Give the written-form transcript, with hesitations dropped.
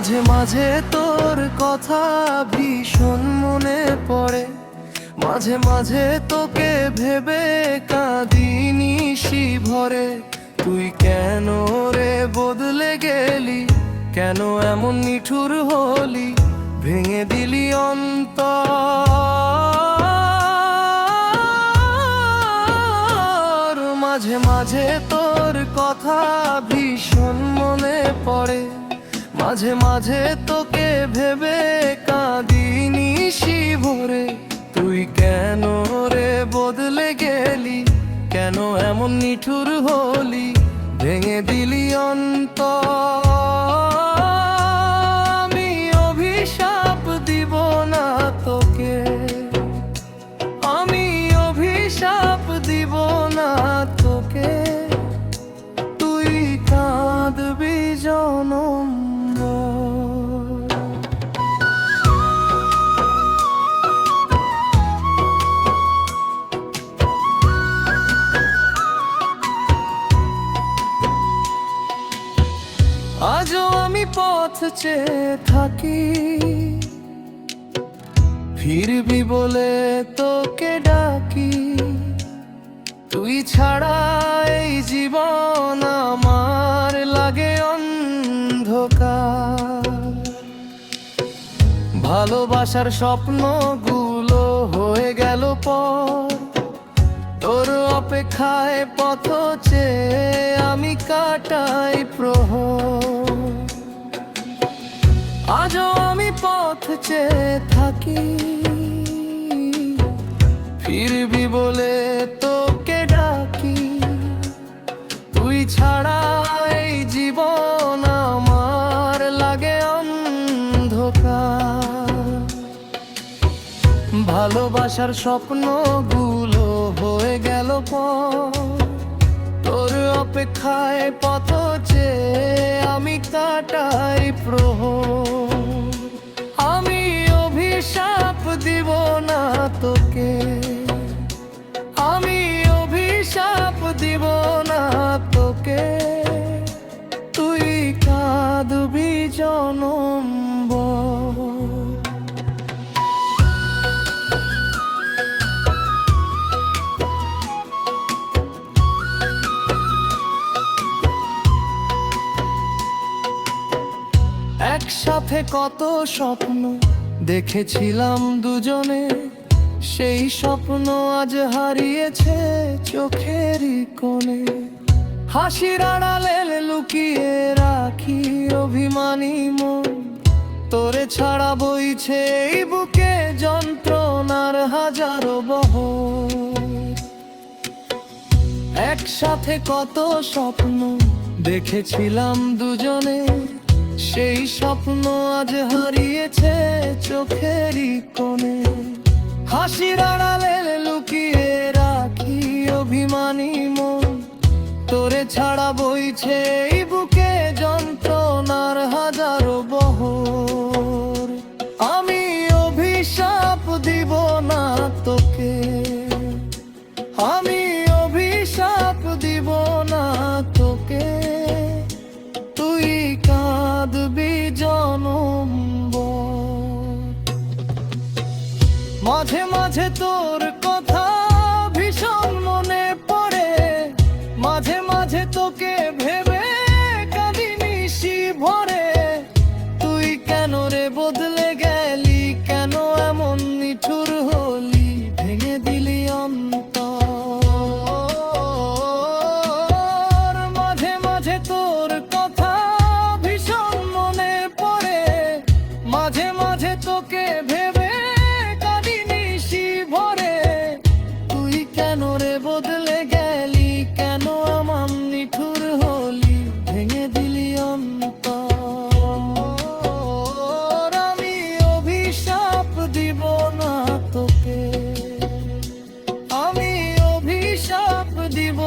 মাঝে মাঝে তোর কথা ভীষণ মনে পড়ে, মাঝে মাঝে তোকে ভেবে কাঁদি নিশি ভরে। তুই কেন রে বদলে গেলি, কেন এমন নিঠুর হলি, ভেঙে দিলি অন্তর। মাঝে মাঝে তোর কথা ভীষণ মনে পড়ে, মাঝে মাঝে তোকে ভেবে কাঁদি নিশি ভরে। তুই কেন রে বদলে গেলি, কেন এমন নিঠুর হলি, ভেঙে দিলি অন্তর। আমি অভিশাপ দিব না তোকে, আমি অভিশাপ দিব না তোকে, তুই কাঁদবি জনম। আজও আমি পথ চেয়ে থাকি, ফিরবি বলে তোকে ডাকি। তুই ছাড়া এই জীবন আমার লাগে অন্ধকার। ভালোবাসার স্বপ্নগুলো হয়ে গেল পর, তোর অপেক্ষায় পথ চেয়ে আমি কাটাই প্রহর। আজও আমি পথ চেয়ে থাকি, ফিরবি বলে তোকে ডাকি। তুই ছাড়া এই জীবন আমার লাগে অন্ধকার। ভালোবাসার স্বপ্নগুলো হয়ে গেল পর, তোর অপেক্ষায় পথ চেয়ে আমি কাটাই প্রহর। আমি অভিশাপ দিব না তোকে, আমি অভিশাপ দিব না তোকে, তুই কাঁদবি জনম ভর। একসাথে কত স্বপ্ন দেখেছিলাম দুজনে, সেই স্বপ্ন আজ হারিয়েছে চোখেরই কোণে। হাসির আড়ালে লুকিয়ে রাখি অভিমানী মন, তোরে ছাড়া বইছে এই বুকে যন্ত্রণার হাজারো বহর। একসাথে কত স্বপ্ন দেখেছিলাম দুজনে, সেই স্বপ্ন আজ হারিয়েছে চোখেরই কোণে। হাসির আড়ালে লুকিয়ে রাখি অভিমানী মন, তোরে ছাড়া বইছে এই বুকে যন্ত্রণার হাজারো বহর। আমি অভিশাপ দিব না তোকে, আমি অভিশাপ দিব না তোকে, তুই কাঁদবি জনম ভর। মাঝে মাঝে তোর কথা ভীষণ মনে পড়ে, মাঝে মাঝে তোকে ভেবে কাঁদি নিশি ভরে। তুই কেন রে বদলে গেলি, কেন এমন নিঠুর হলি, ভেঙে দিলি অন্তর। মাঝে মাঝে তোর কথা ভীষণ মনে পড়ে, মাঝে মাঝে তোকে ভেবে কাঁদি নিশি ভরে। তুই কেন রে বদলে গেলি, কেন আমার নিঠুর হলি, ভেঙে দিলি অন্তর। আমি অভিশাপ দিব না তোকে, আমি অভিশাপ দিব